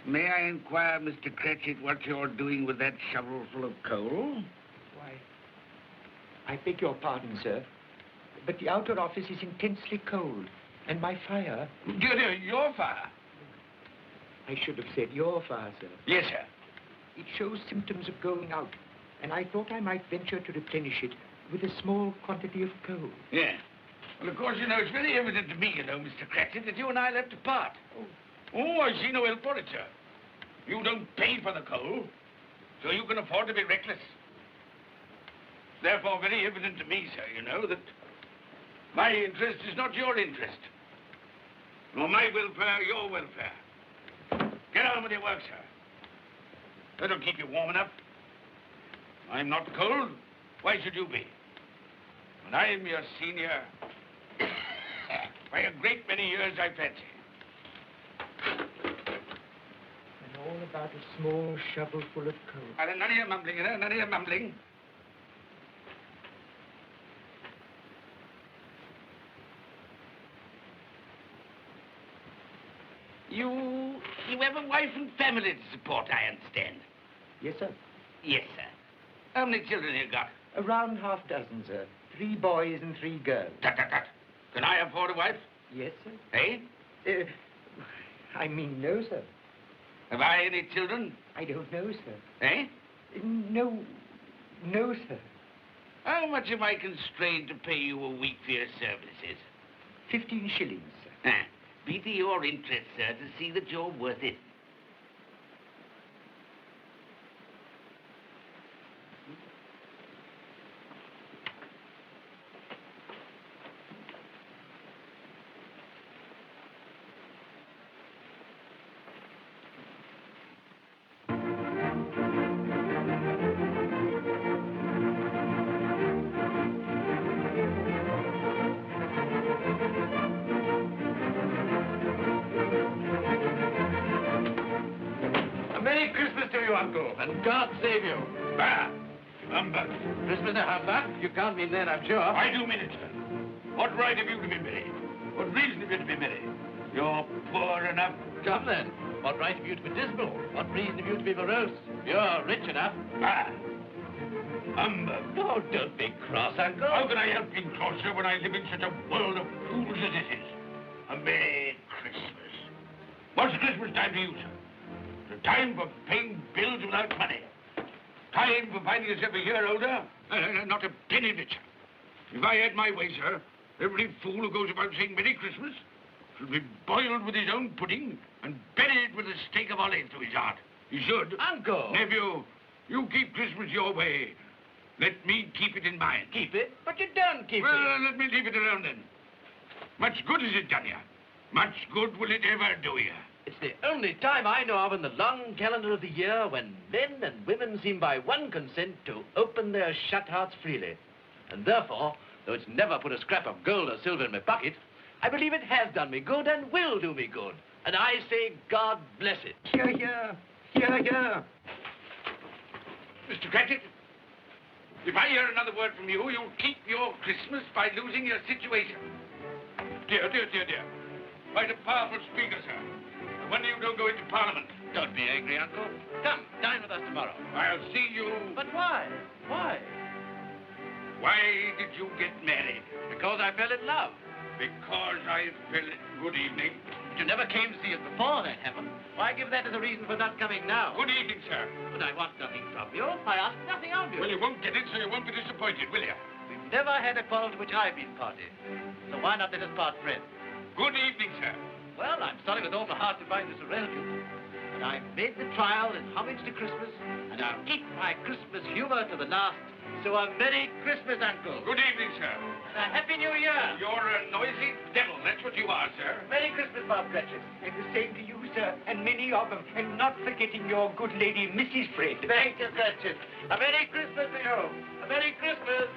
May I inquire, Mr. Cratchit, what you're doing with that shovel full of coal? Why, I beg your pardon, sir, but the outer office is intensely cold, and my fire... Dear, your fire? I should have said your fire, sir. Yes, sir. It shows symptoms of going out, and I thought I might venture to replenish it with a small quantity of coal. Yeah. Well, of course, you know, it's very evident to me, you know, Mr. Cratchit, that you and I left apart. Oh, I see no help for it, sir. You don't pay for the coal, so you can afford to be reckless. Therefore, very evident to me, sir, you know, that my interest is not your interest. Nor my welfare, your welfare. Get on with your work, sir. That'll keep you warm enough. I'm not cold. Why should you be? And I'm your senior by a great many years, I fancy. And all about a small shovel full of coal. None of your mumbling, you know, none of your mumbling. You have a wife and family to support, I understand. Yes, sir. Yes, sir. How many children you got? Around half dozen, sir. 3 boys and 3 girls. Tut. Can I afford a wife? Yes, sir. Eh? I mean, no, sir. Have I any children? I don't know, sir. Eh? No, sir. How much am I constrained to pay you a week for your services? 15 shillings, sir. Be to your interest, sir, to see that you're worth it. Merry Christmas to you, Uncle, and God save you. Bah! Humbug. Christmas a humbug? You can't mean that, I'm sure. I do mean it, sir. What right have you to be merry? What reason have you to be merry? You're poor enough. Come then. What right have you to be dismal? What reason have you to be morose? You're rich enough. Bah! Humbug. Oh, don't be cross, Uncle. How can I help being cross, sir, when I live in such a world of fools as this is? A Merry Christmas. What's Christmas time to you, sir? It's a time for paying bills without money. Time for finding yourself a year older? Not a penny of it, sir. If I had my way, sir, every fool who goes about saying Merry Christmas should be boiled with his own pudding and buried with a stake of olive through his heart. He should. Uncle! Nephew, you keep Christmas your way. Let me keep it in mine. Keep it? But you don't keep it. Well, let me leave it alone then. Much good has it done you? Much good will it ever do you? It's the only time I know of in the long calendar of the year when men and women seem by one consent to open their shut hearts freely. And therefore, though it's never put a scrap of gold or silver in my pocket, I believe it has done me good and will do me good. And I say, God bless it. Hear, hear. Hear, hear. Mr. Cratchit, if I hear another word from you, you'll keep your Christmas by losing your situation. Dear. Quite a powerful speaker, sir. I wonder you don't go into Parliament. Don't be angry, Uncle. Come, dine with us tomorrow. I'll see you... But why? Why? Why did you get married? Because I fell in love. Because I fell... Good evening. But you never came to see us before that happened. Why give that as a reason for not coming now? Good evening, sir. But I want nothing from you. I ask nothing of you. Well, you won't get it, so you won't be disappointed, will you? We've never had a quarrel to which I've been party. So why not let us part friends? Good evening, sir. Well, I'm sorry with all my heart to find this around you. But I've made the trial in homage to Christmas, and I'll keep my Christmas humor to the last. So a Merry Christmas, Uncle. Good evening, sir. And a Happy New Year. You're a noisy devil, that's what you are, sir. Merry Christmas, Bob Cratchit. And the same to you, sir, and many of them. And not forgetting your good lady, Mrs. Fred. Thank you, Cratchit. A Merry Christmas to you. A Merry Christmas.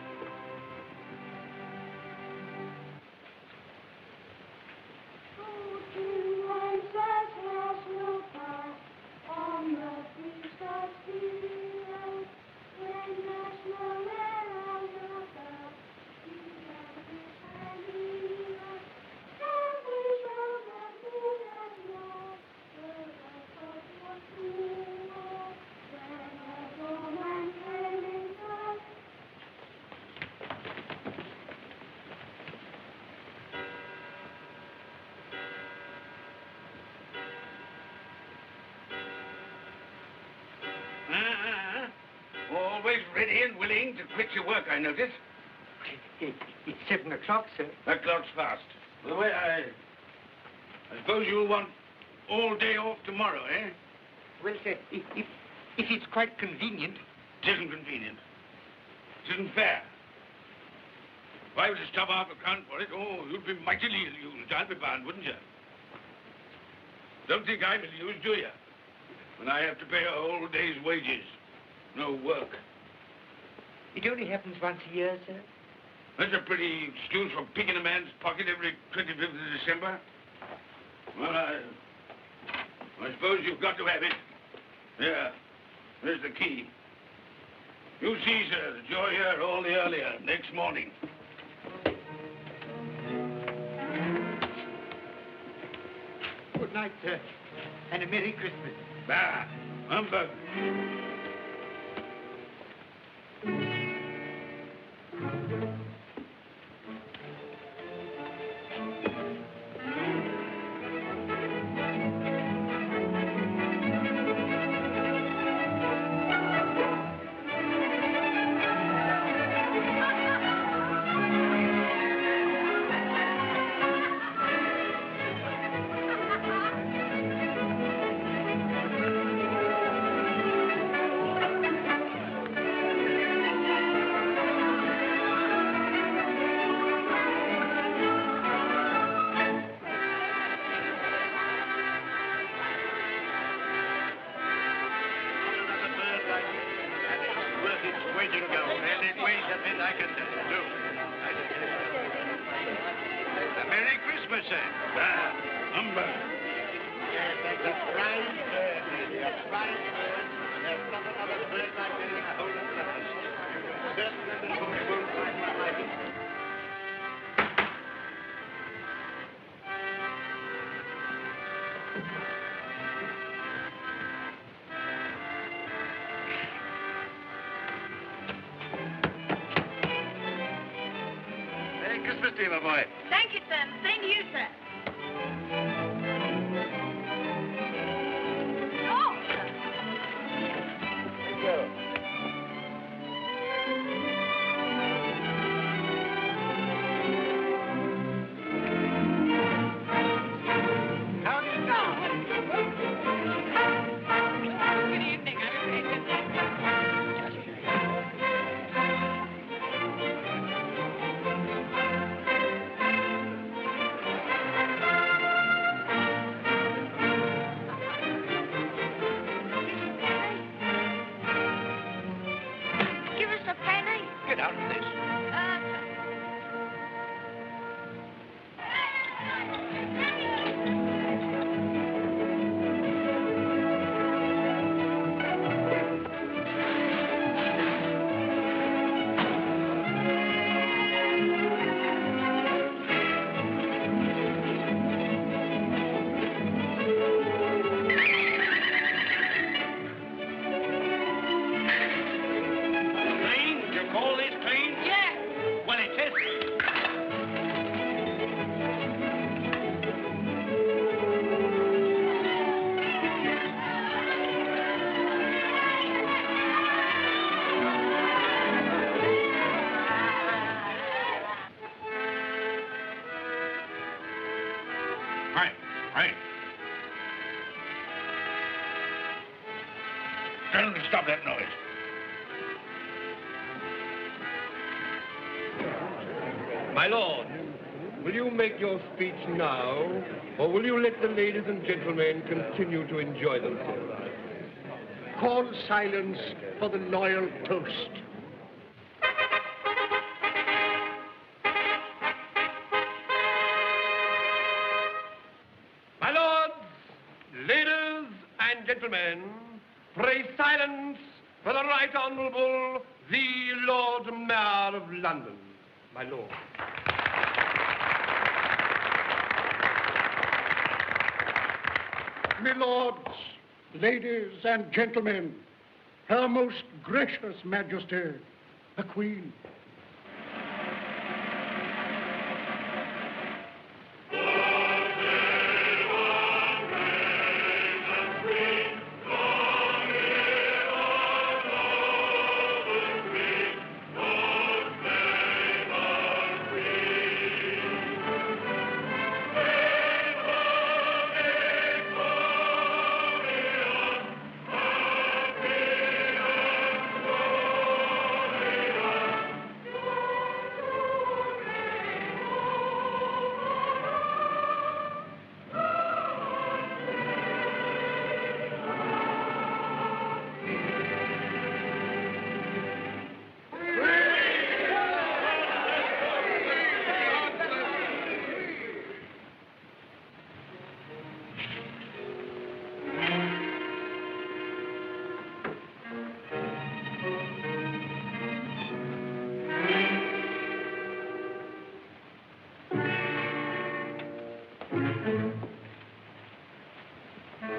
ready and willing to quit your work, I notice. It's 7 o'clock, sir. That clock's fast. By the way, I suppose you'll want all day off tomorrow, eh? Well, sir, if it's quite convenient. It isn't convenient. It isn't fair. If I were to stop half a crown for it, oh, you'd be mightily ill-used, I'll be bound, wouldn't you? Don't think I'm ill-used, do you? When I have to pay a whole day's wages. No work. It only happens once a year, sir. That's a pretty excuse for picking a man's pocket every 25th of December. Well, I suppose you've got to have it. Yeah, there's the key. You see, sir, that you're here all the earlier next morning. Good night, sir, and a Merry Christmas. Bah, humbug. Christmas to you, my boy. Thank you, sir. Same to you, sir. Oh, sir. Thank you. Good evening. Get out of this. Stop that noise. My lord, will you make your speech now, or will you let the ladies and gentlemen continue to enjoy themselves? Call silence for the loyal toast. My lords, ladies and gentlemen, pray silence for the Right Honourable the Lord Mayor of London. My lord. My lords, ladies and gentlemen, Her Most Gracious Majesty, the Queen. What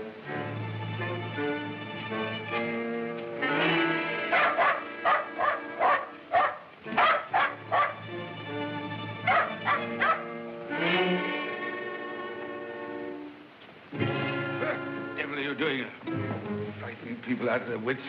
the devil are you doing? Frightening people out of their wits.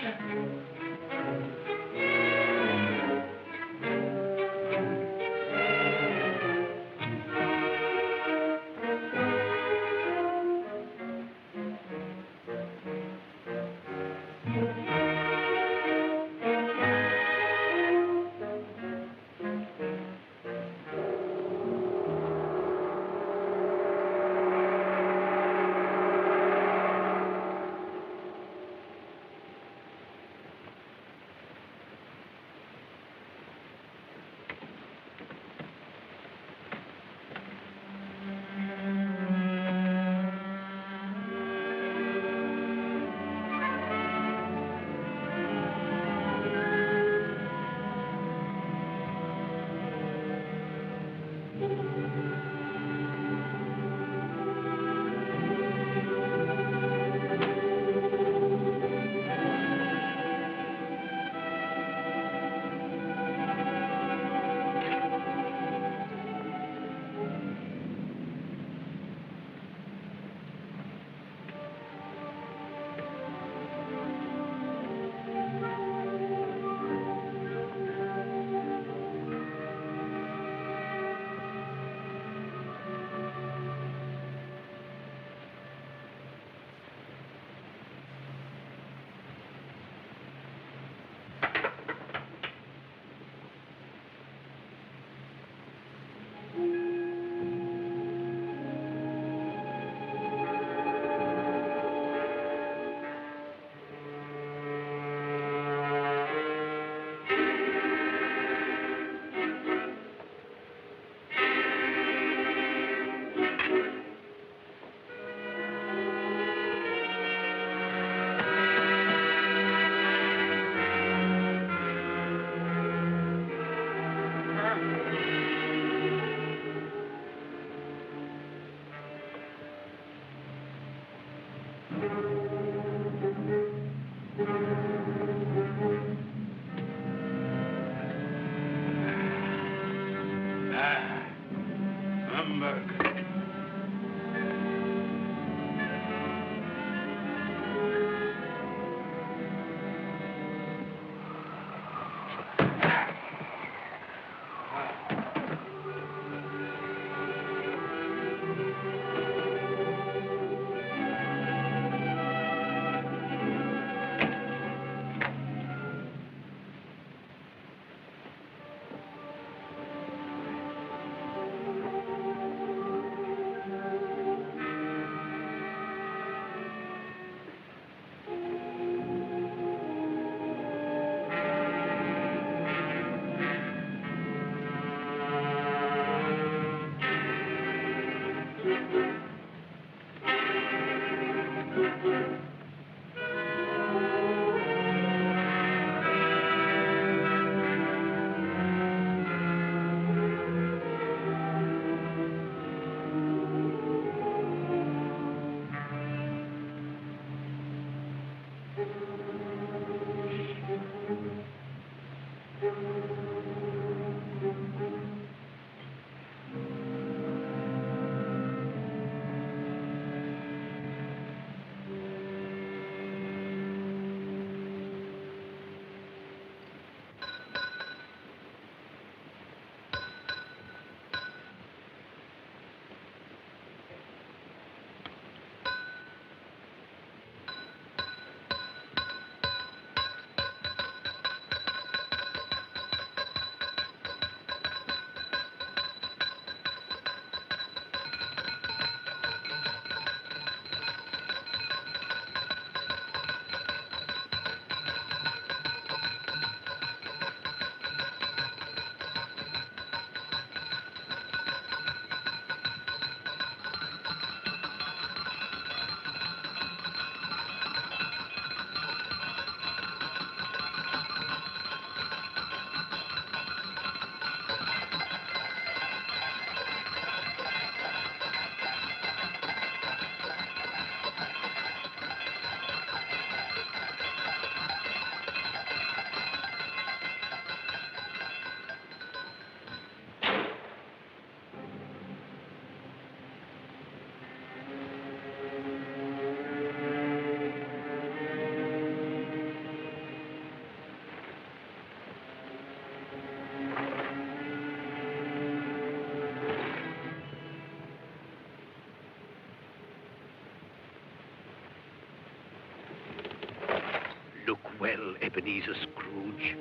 Look well, Ebenezer Scrooge,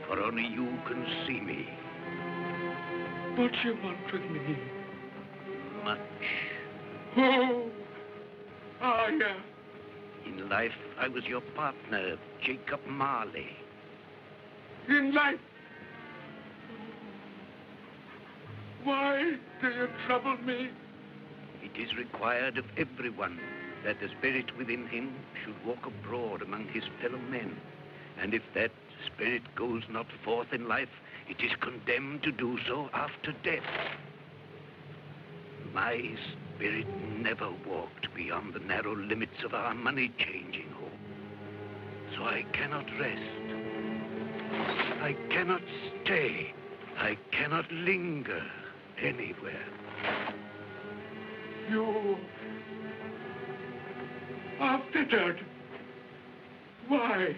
for only you can see me. What you want with me? Much. Oh, yeah. In life, I was your partner, Jacob Marley. In life. Why do you trouble me? It is required of everyone that the spirit within him should walk abroad among his fellow men. And if that spirit goes not forth in life, it is condemned to do so after death. My spirit never walked beyond the narrow limits of our money-changing home. So I cannot rest. I cannot stay. I cannot linger anywhere. You are fettered. Why?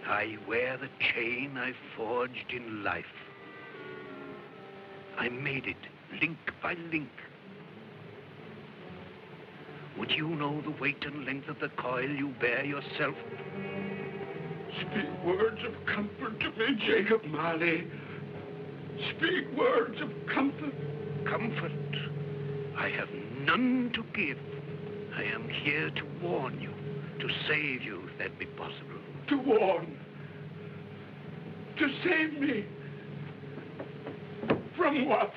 I wear the chain I forged in life. I made it link by link. Would you know the weight and length of the coil you bear yourself? Speak words of comfort to me, Jacob Marley. Speak words of comfort. Comfort? I have none to give. I am here to warn you, to save you, if that be possible. To warn. To save me. From what?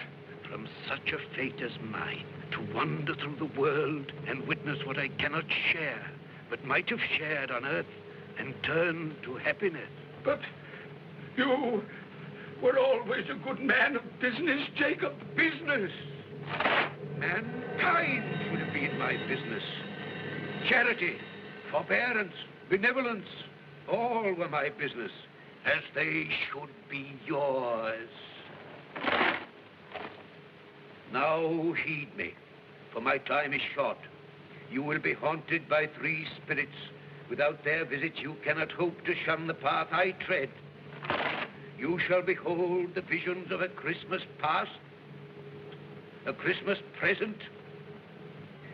From such a fate as mine, to wander through the world and witness what I cannot share, but might have shared on earth and turn to happiness. But you were always a good man of business, Jacob. Business. Mankind should have been my business. Charity, forbearance, benevolence, all were my business, as they should be yours. Now heed me, for my time is short. You will be haunted by 3 spirits. Without their visit, you cannot hope to shun the path I tread. You shall behold the visions of a Christmas past, a Christmas present,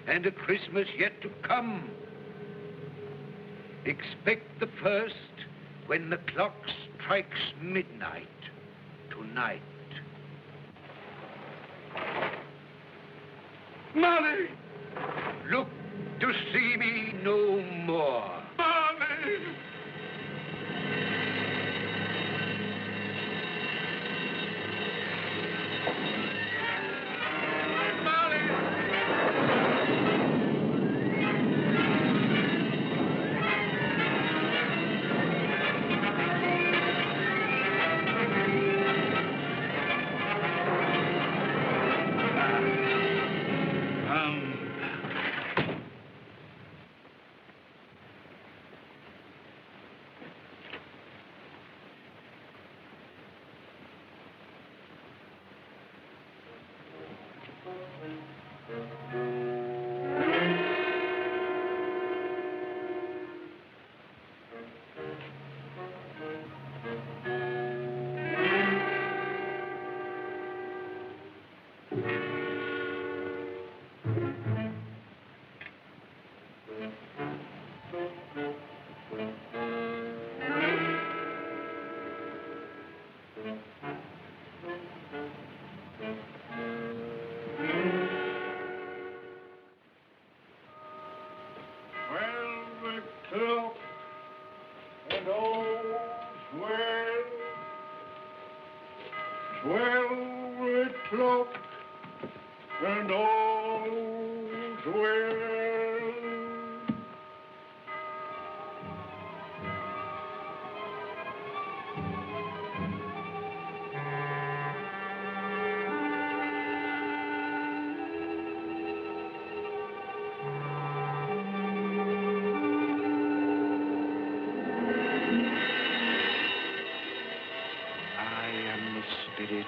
and a Christmas yet to come. Expect the first when the clock strikes midnight tonight. Marley! Look to see me no more. Marley!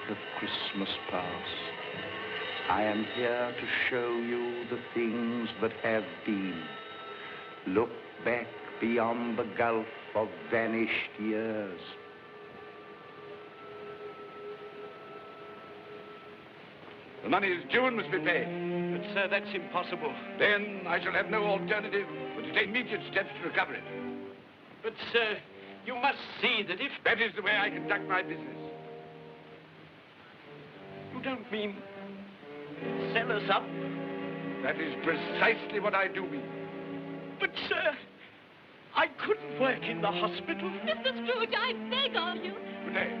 Of Christmas past. I am here to show you the things that have been. Look back beyond the gulf of vanished years. The money is due and must be paid. But, sir, that's impossible. Then I shall have no alternative but to take immediate steps to recover it. But, sir, you must see that if... That is the way I conduct my business. You don't mean sell us up? That is precisely what I do mean. But, sir, I couldn't work in the hospital. Mr. Scrooge, I beg of you. Good day.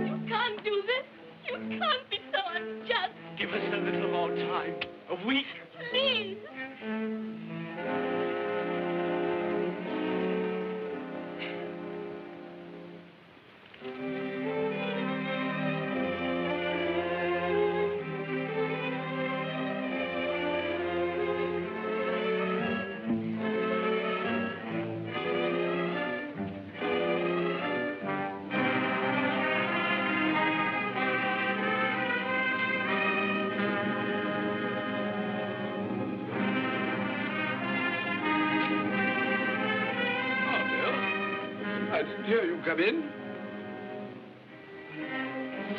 You can't do this. You can't be so unjust. Give us a little more time. A week. Please. I didn't hear you come in.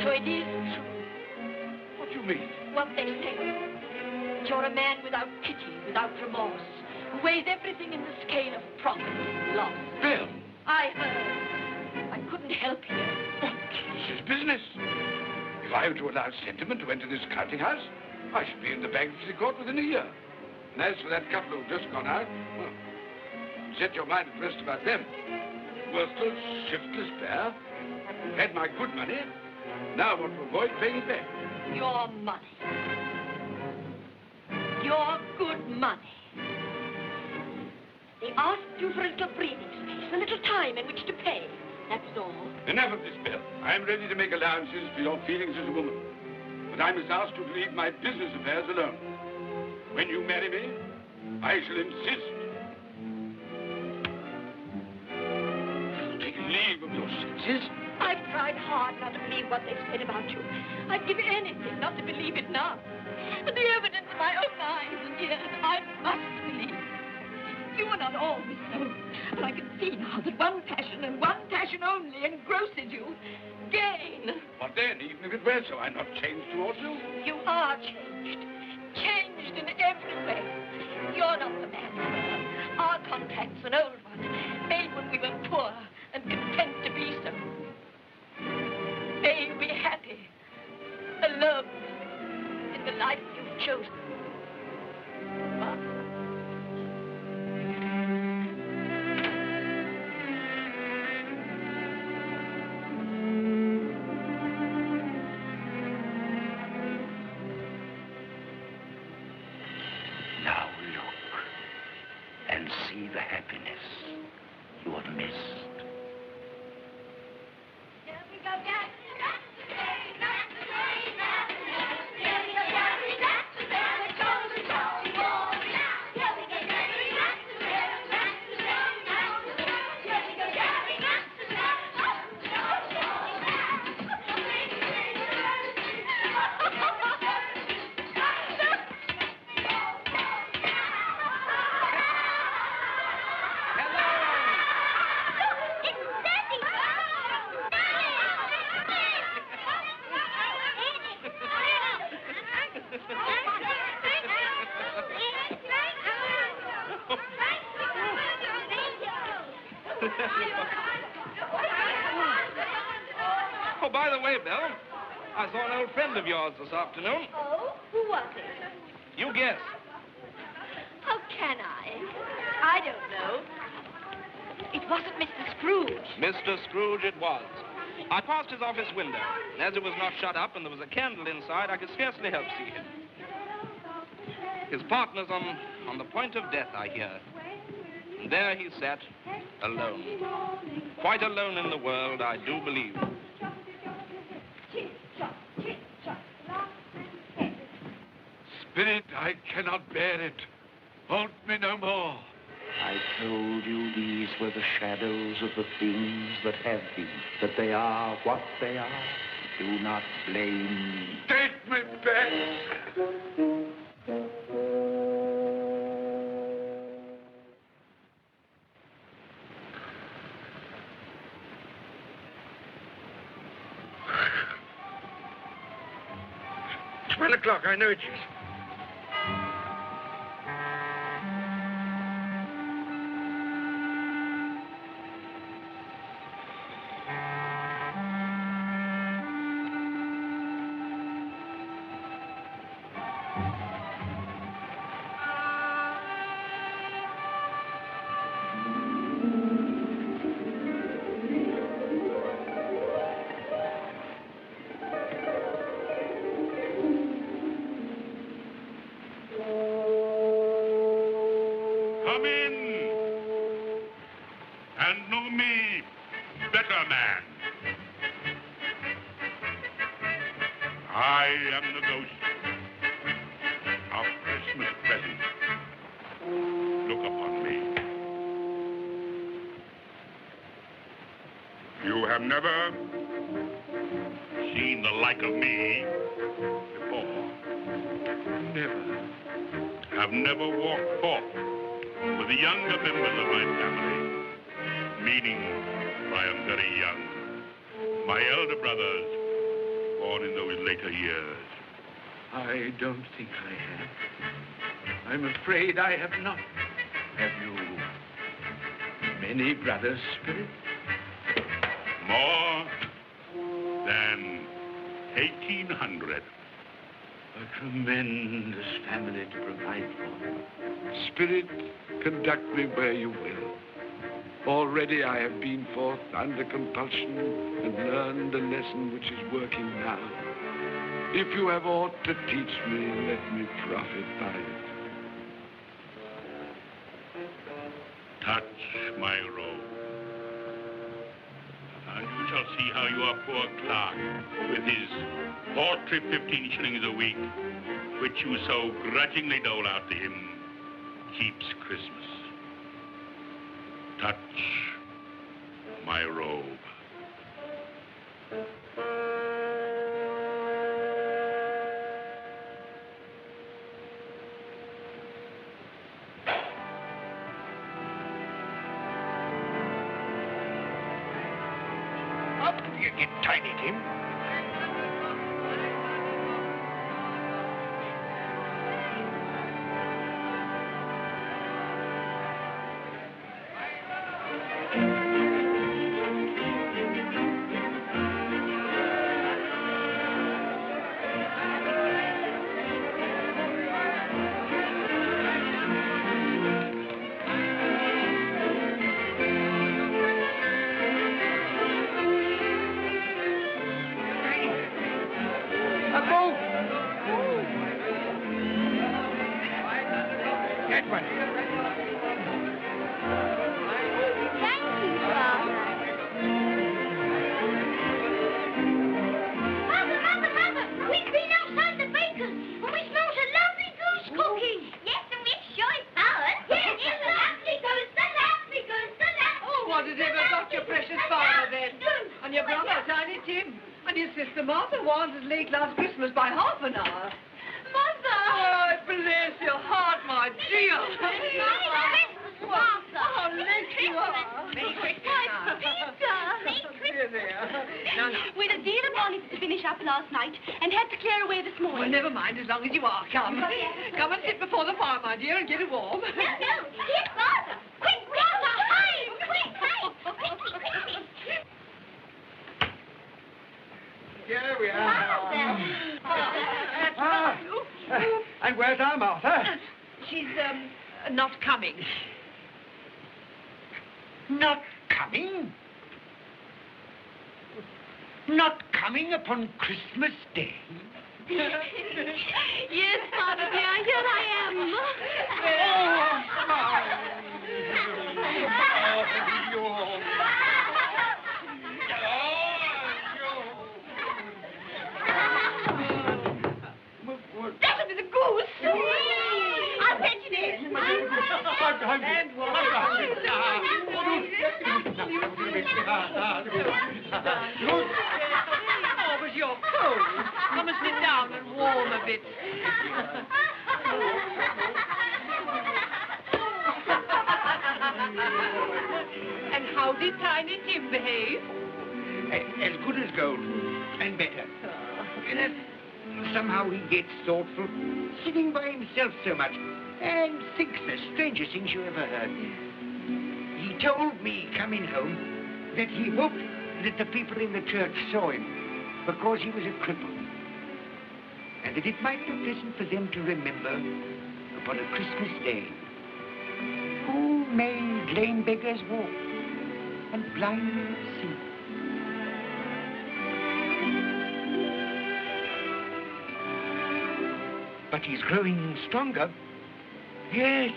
So it is true, What do you mean? what they say. That you're a man without pity, without remorse, who weighs everything in the scale of profit and loss. Bill, I heard. I couldn't help you. what? This is business. If I were to allow sentiment to enter this counting house, I should be in the bankruptcy court within a year. And as for that couple who've just gone out, well, set your mind at rest about them. Worthless, shiftless pair. Had my good money. Now want to avoid paying it back. Your money. Your good money. They asked you for a little breathing space, a little time in which to pay. That's all. Enough of this, Bill. I'm ready to make allowances for your feelings as a woman. But I must ask you to leave my business affairs alone. When you marry me, I shall insist. Take leave of your senses. I've tried hard not to believe what they've said about you. I'd give anything not to believe it now. But the evidence of my own eyes and ears, I must believe. You were not always so. But I can see now that one passion and one passion only engrosses you. Gain. What then? Even if it were so, I'm not changed towards you. You are changed. Changed in every way. You're not the man you were. Our contract's an old one, made when we were poor and content to be so. May you be happy, alone, in the life you've chosen. But Now look and see the happiness you have missed. Oh, by the way, Bill, I saw an old friend of yours this afternoon. oh, who was it? You guess. How can I? I don't know. It wasn't Mr. Scrooge. Mr. Scrooge it was. I passed his office window. And as it was not shut up and there was a candle inside, I could scarcely help see him. His partner's on the point of death, I hear. And there he sat, alone. Quite alone in the world, I do believe. Spirit, I cannot bear it. Haunt me no more. I told you these were the shadows of the things that have been, that they are what they are. Do not blame me. Take me back. It's 1 o'clock, I know it is. Come in and know me better, man. I am the ghost of Christmas present. Look upon me. You have never seen the like of me before. Never. Have never walked forth with the younger members of my family, meaning I am very young. My elder brothers, born in those later years. I don't think I have. I'm afraid I have not. Have you many brothers, Spirit? More than 1,800. A tremendous family to provide for. Spirit, conduct me where you will. Already I have been forth under compulsion and learned the lesson which is working now. If you have aught to teach me, let me profit by it. Touch my robe, and you shall see how your poor clerk, with his paltry 15 shillings a week, which you so grudgingly dole out to him, keeps Christmas. Touch my robe. How did you get Tiny Tim? As long as you are, come. Come and sit before the fire, my dear, and get it warm. No, here's Father. Quick, Father, hide! Quick! Here we are. And where's our Martha? She's, not coming. Not coming? Not coming upon Christmas Day? Yes, Father dear, here I am. That'll be the goose. I'll fetch it in. Oh, but you're cold. Come and sit down and warm a bit. And how did Tiny Tim behave? As good as gold, and better. Somehow he gets thoughtful, sitting by himself so much, and thinks the strangest things you ever heard. He told me, coming home, that he hoped that the people in the church saw him, because he was a cripple. And that it might be pleasant for them to remember, upon a Christmas day, who made lame beggars walk and blind men see. But he's growing stronger. Yes,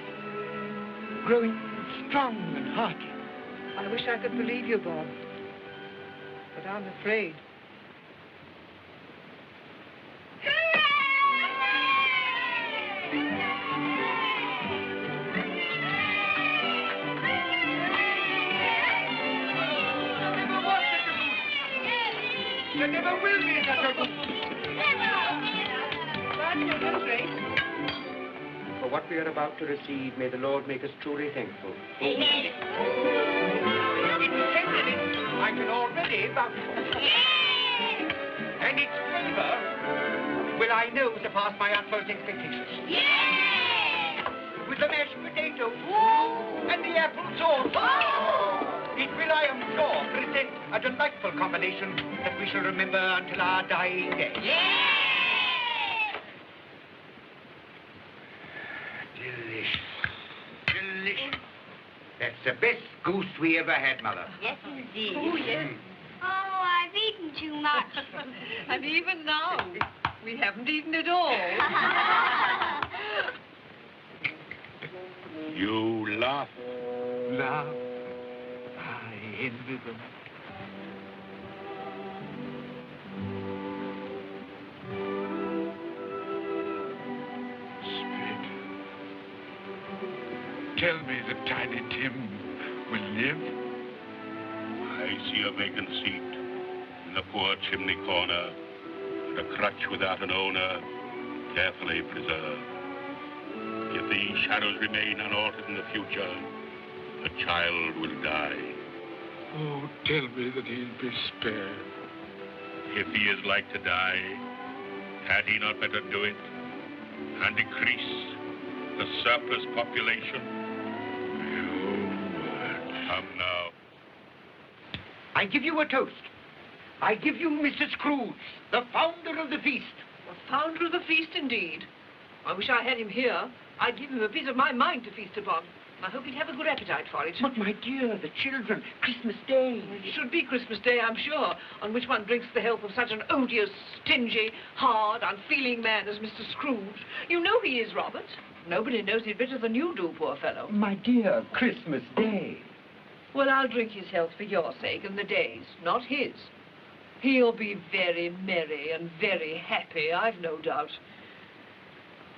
growing strong and hearty. I wish I could believe you, Bob. But I'm afraid. There never will be such a goose. For what we are about to receive, may the Lord make us truly thankful. Amen. It's scented. I can already vouch for it. And its flavor will, I know, surpass my utmost expectations. With the mashed potato and the apple sauce. It will, I am sure, present a delightful combination that we shall remember until our dying day. Delicious. Delicious. That's the best goose we ever had, Mother. Yes, indeed. Oh, yes. Oh, I've eaten too much. And even now, we haven't eaten it all. You laugh. Love. I envy them. Spirit, tell me that Tiny Tim will live. I see a vacant seat in the poor chimney corner, and a crutch without an owner, carefully preserved. If these shadows remain unaltered in the future, a child will die. Oh, tell me that he'll be spared. If he is like to die, had he not better do it and decrease the surplus population? Your words. Come now. I give you a toast. I give you Mr. Scrooge, the founder of the feast. The founder of the feast, indeed. I wish I had him here. I'd give him a piece of my mind to feast upon. I hope he'd have a good appetite for it. But, my dear, the children, Christmas Day. It should be Christmas Day, I'm sure, on which one drinks the health of such an odious, stingy, hard, unfeeling man as Mr. Scrooge. You know he is, Robert. Nobody knows it better than you do, poor fellow. My dear, Christmas Day. Well, I'll drink his health for your sake and the day's, not his. He'll be very merry and very happy, I've no doubt.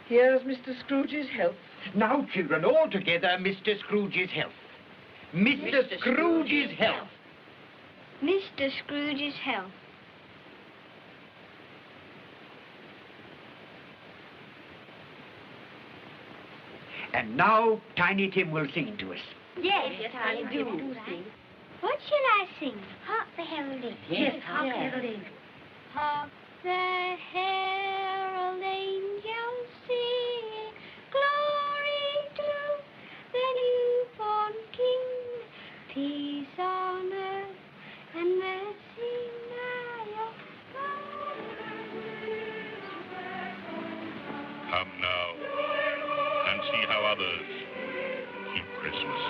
Here's Mr. Scrooge's health. Now, children, all together, Mr. Scrooge's health. Mr. Scrooge's health. Mr. Scrooge's health. And now, Tiny Tim will sing to us. Yes, I do sing. What shall I sing? Hark the heralding. Yes, hark the heralding. Hark the herald angels sing, glory to the newborn King, peace on earth and mercy nigh of God. Come now and see how others keep Christmas.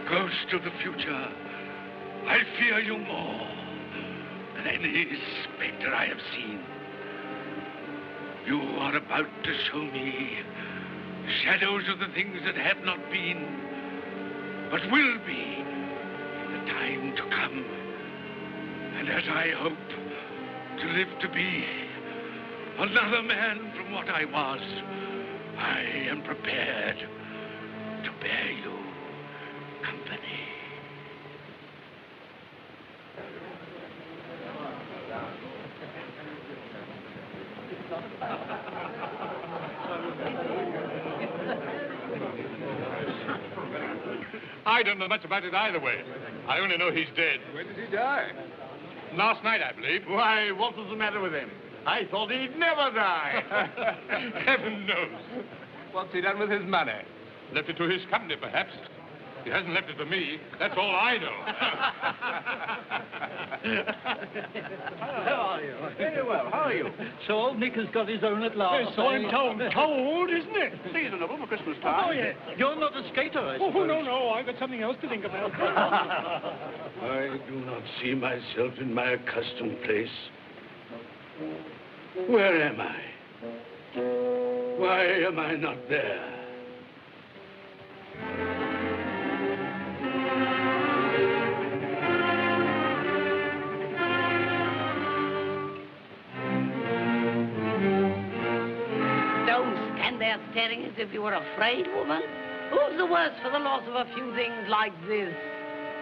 Ghost of the future, I fear you more than any spectre I have seen. You are about to show me shadows of the things that have not been, but will be in the time to come. And as I hope to live to be another man from what I was, I am prepared to bear you company. I don't know much about it either way. I only know he's dead. When did he die? Last night, I believe. Why, what was the matter with him? I thought he'd never die. Heaven knows. What's he done with his money? Left it to his company, perhaps. He hasn't left it to me. That's all I know. How are you? Very well. How are you? So old Nick has got his own at last. Yes, so I'm told. Cold, isn't it? Seasonable for Christmas time. Oh, yes. You're not a skater, I suppose. Oh, no. I've got something else to think about. I do not see myself in my accustomed place. Where am I? Why am I not there? Don't stand there staring as if you were afraid, woman. Who's the worse for the loss of a few things like this?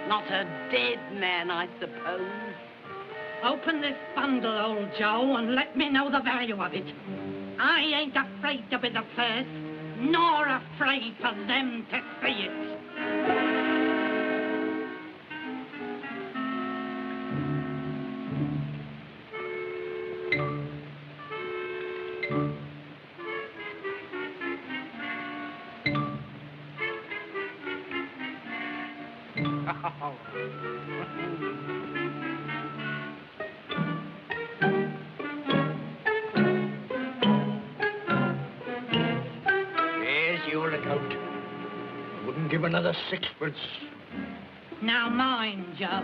Not a dead man, I suppose. Open this bundle, old Joe, and let me know the value of it. I ain't afraid to be the first, nor afraid for them to see it. There's your account. I wouldn't give another sixpence. Now mind, Joe.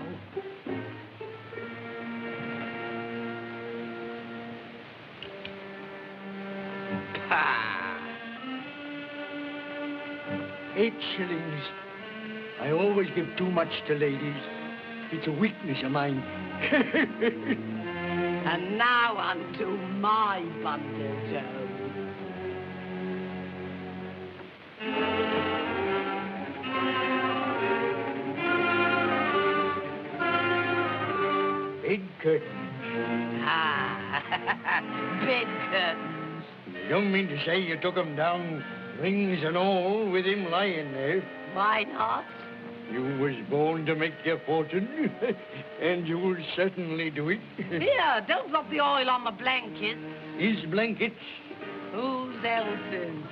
Ah. 8 shillings. I always give too much to ladies. It's a weakness of mine. And now unto my bundle, Joe. Bed curtains. Ah, bed curtains. You don't mean to say you took 'em down, rings and all, with him lying there? Why not? You was born to make your fortune, and you'll certainly do it. Here, don't drop the oil on the blankets. His blankets. Whose else's?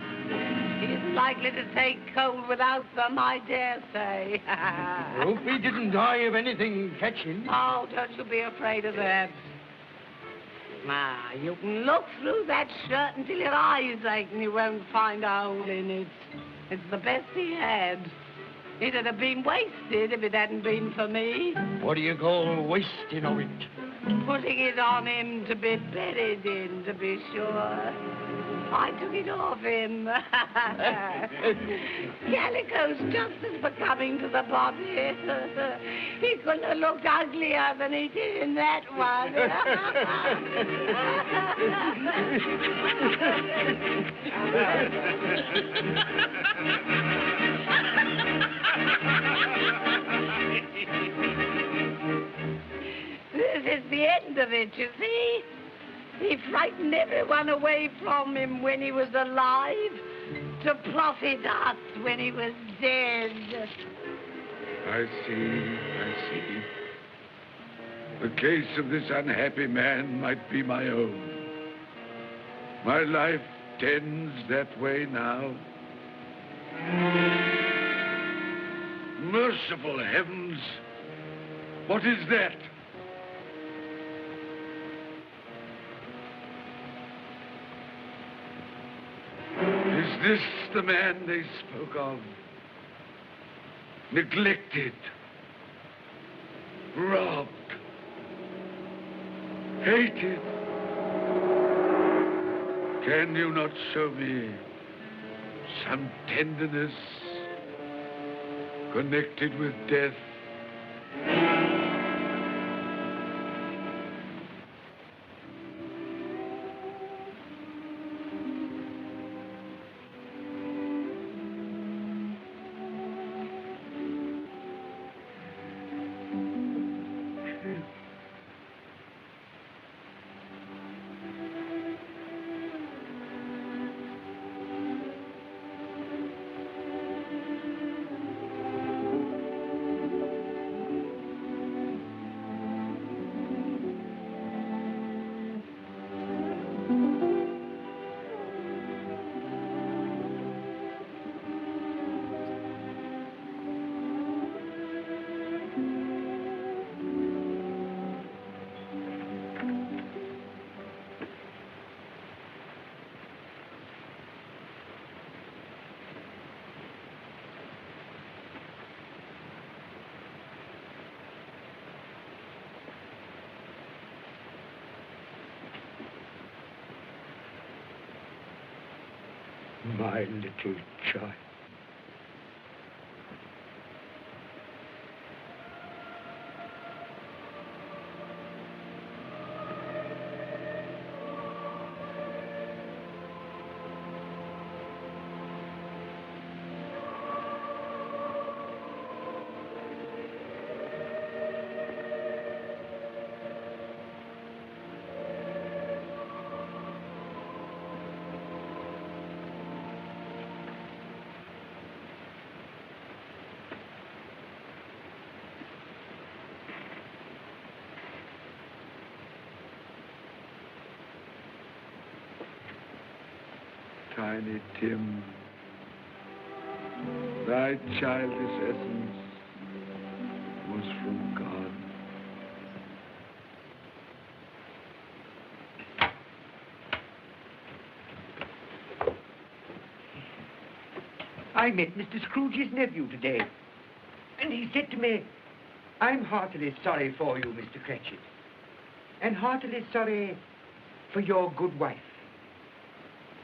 He isn't likely to take cold without them, I dare say. Hope he didn't die of anything catching. Oh, don't you be afraid of that. You can look through that shirt until your eyes ache and you won't find a hole in it. It's the best he had. It'd have been wasted if it hadn't been for me. What do you call wasting of it? Putting it on him to be buried in, to be sure. I took it off him. Calico's just as becoming to the body. He couldn't have looked uglier than he did in that one. This is the end of it, you see. He frightened everyone away from him when he was alive, to profit us when he was dead. I see. The case of this unhappy man might be my own. My life tends that way now. Merciful heavens! What is that? Is this the man they spoke of? Neglected, robbed, hated. Can you not show me some tenderness connected with death? My little child. Tiny Tim, thy childish essence was from God. I met Mr. Scrooge's nephew today, and he said to me, I'm heartily sorry for you, Mr. Cratchit, and heartily sorry for your good wife.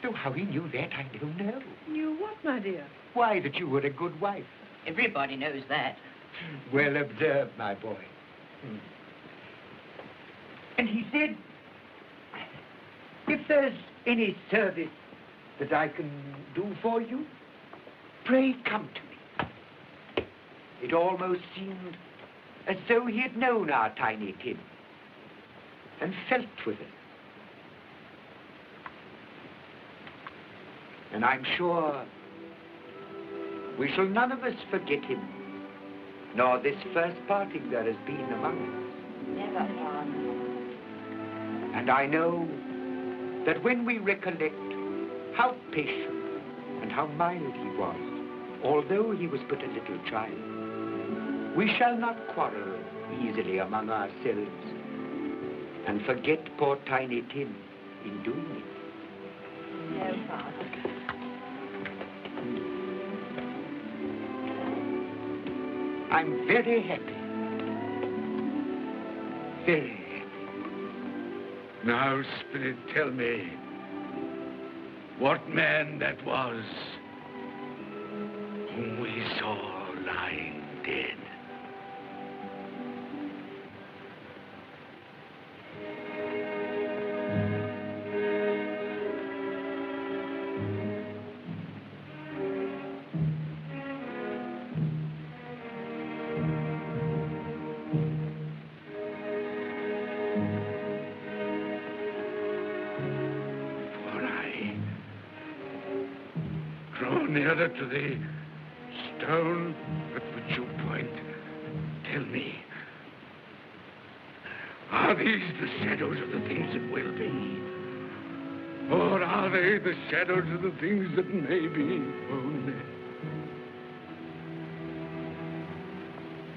Though how he knew that, I don't know. Knew what, my dear? Why, that you were a good wife. Everybody knows that. Well observed, my boy. And he said, if there's any service that I can do for you, pray come to me. It almost seemed as though he had known our Tiny Tim and felt with us. And I'm sure we shall none of us forget him, nor this first parting there has been among us. Never, Father. And I know that when we recollect how patient and how mild he was, although he was but a little child, we shall not quarrel easily among ourselves and forget poor Tiny Tim in doing it. No, Father. I'm very happy. Very happy. Now, Spirit, tell me what man that was whom we saw lying dead. Nearer to the stone at which you point. Tell me, are these the shadows of the things that will be? Or are they the shadows of the things that may be only?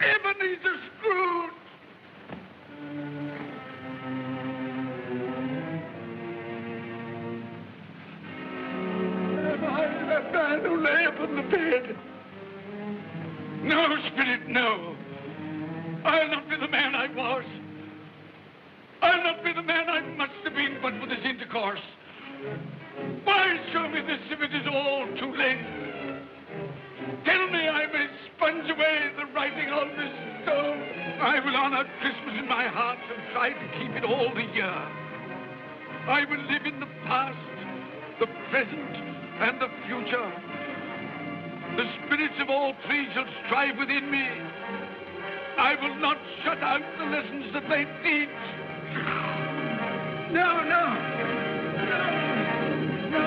Ebenezer Scrooge! Man who lay upon the bed. No, Spirit, no. I'll not be the man I was. I'll not be the man I must have been but for this intercourse. Why show me this if it is all too late? Tell me I may sponge away the writing on this stone. I will honor Christmas in my heart and try to keep it all the year. I will live in the past, the present, and the future. The spirits of all three shall strive within me. I will not shut out the lessons that they teach. No, no. No, no, no. No, no.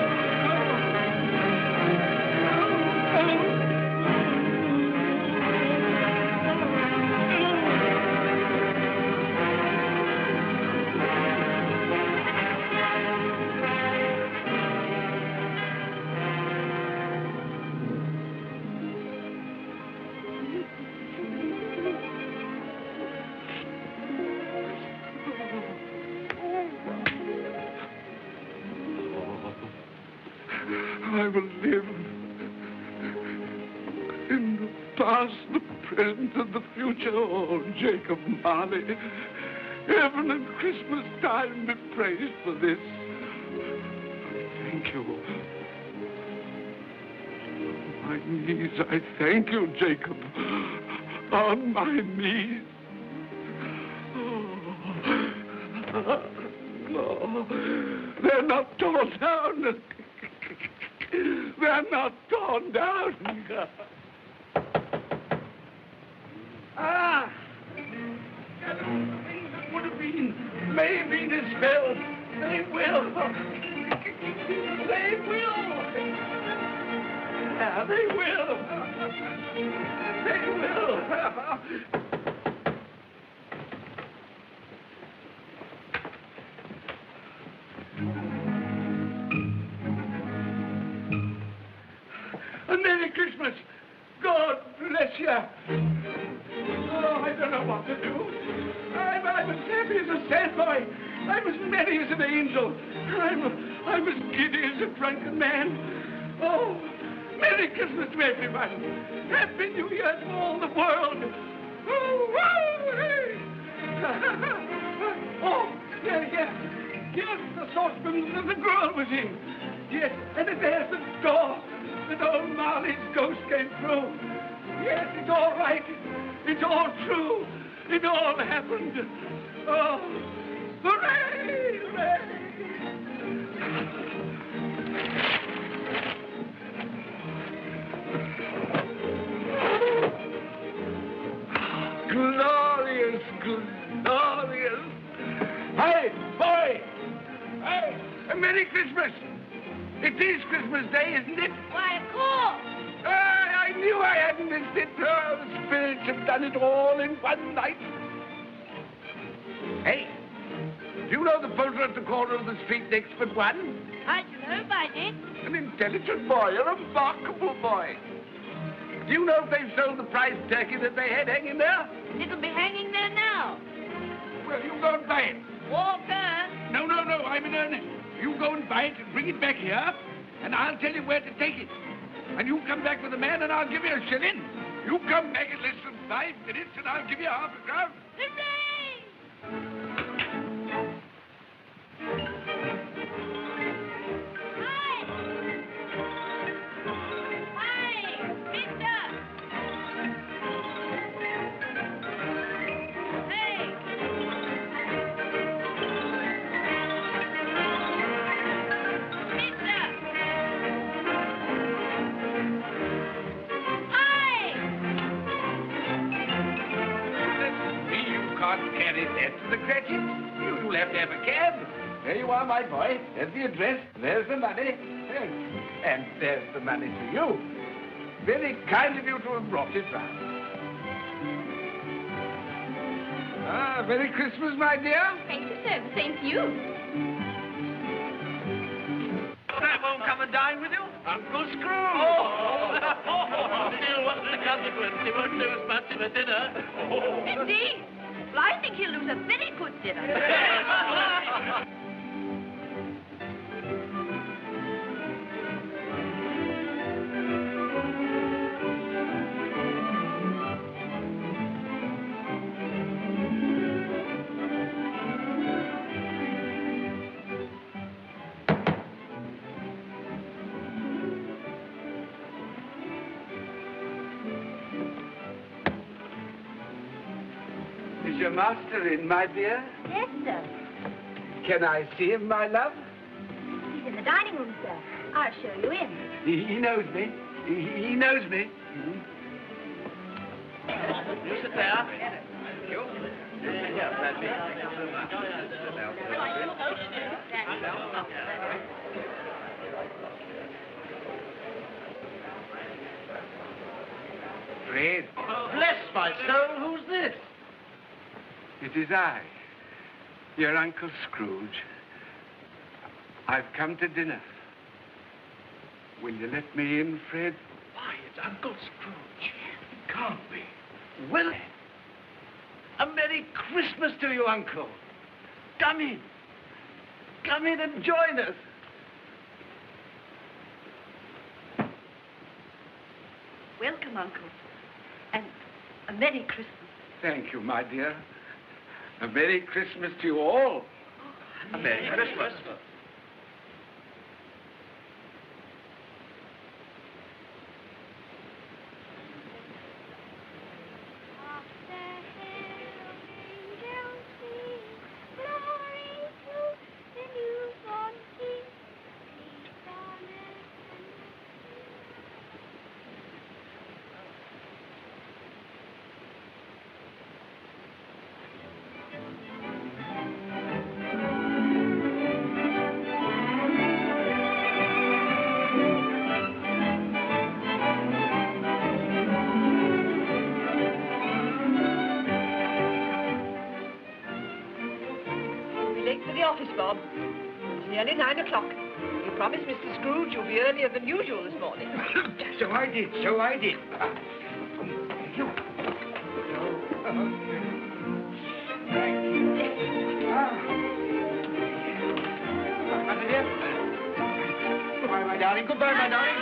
I will live in the past, the present, and the future. Oh, Jacob Marley, heaven and Christmas time be praised for this. Thank you. my knees, I thank you, Jacob. On my knees. Oh. No, they're not torn down. They're not torn down. Ah! Things that would have been may be dispelled. They will. They will. Yeah, they will. They will. A Merry Christmas. God bless you. Oh, I don't know what to do. I'm as happy as a sandboy. I'm as merry as an angel. I'm as giddy as a drunken man. Oh, Merry Christmas to everyone. Happy New Year to all the world. Oh, whoa, hey. Oh, yeah. Here's the saucepan that the girl was in. Yes, and there's the door that old Marley's ghost came through. Yes, it's all right. It's all true. It all happened. Oh, hooray, hooray. Glorious, glorious. Hey, boy. Hey, a Merry Christmas. It is Christmas Day, isn't it? Why, of course. I knew I hadn't missed it. Oh, the spirits have done it all in one night. Hey, do you know the poulterer at the corner of the street next but one? I don't know if I did. An intelligent boy, a remarkable boy. Do you know if they've sold the prize turkey that they had hanging there? It'll be hanging there now. Well, you go and buy it. Walker. No, I'm in earnest. You go and buy it and bring it back here, and I'll tell you where to take it. And you come back with a man, and I'll give you a shilling. You come back in less than 5 minutes, and I'll give you half a crown. Hooray! Hi! Mister! Hey! Mister! Can't carry that to the Cratchit. You'll have to have a cab. There you are, my boy. There's the address. There's the money. And there's the money to you. Very kind of you to have brought it round. Ah, Merry Christmas, my dear. Thank you, sir. The same to you. That won't come and dine with you? Uncle Scrooge! Still, what's the consequence? He won't lose much of a dinner. Indeed. Well, I think he'll lose a very good dinner. Is your master in, my dear? Yes, sir. Can I see him, my love? He's in the dining room, sir. I'll show you in. He knows me. He knows me. You sit there. Thank you. Here, that's me. Thank you so much. Fred. Bless my soul, who's this? It is I, your Uncle Scrooge. I've come to dinner. Will you let me in, Fred? Why, it's Uncle Scrooge. It can't be. Will it? A Merry Christmas to you, Uncle. Come in. Come in and join us. Welcome, Uncle. And a Merry Christmas. Thank you, my dear. A Merry Christmas to you all. A Merry Christmas. the office, Bob. It's nearly 9 o'clock. You promised Mr. Scrooge you'll be earlier than usual this morning. So I did. You. Goodbye, my darling. Goodbye, my darling.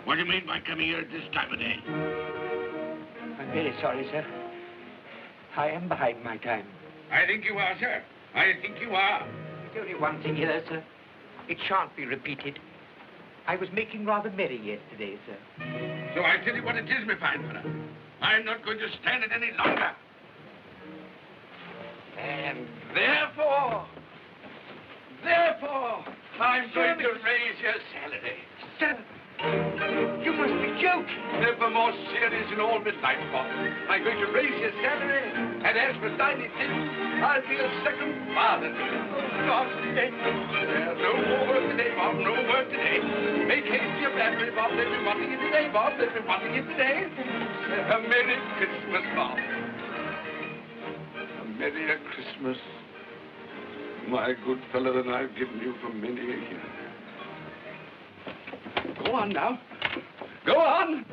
What do you mean by coming here at this time of day? I'm very sorry, sir. I am behind my time. I think you are, sir. I think you are. There's only one thing here, sir. It shan't be repeated. I was making rather merry yesterday, sir. So I tell you what it is, my fine fellow. I'm not going to stand it any longer. And therefore, I'm going to raise your salary. Sir, you must be joking. Never more serious in all my life, Bob. I'm going to raise your salary, and as for 90 cents, I'll be a second father to you. God, there's no more work today, Bob, no work today. Make haste to your battery, Bob. They'll be wanting you today, Bob. They'll be wanting you today. A Merry Christmas, Bob. A Merry Christmas, my good fellow, than I've given you for many a year. Go on now. Go on.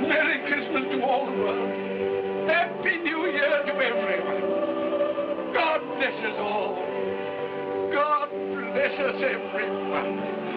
Merry Christmas to all the world. Happy New Year to everyone. God bless us all. God bless us everyone.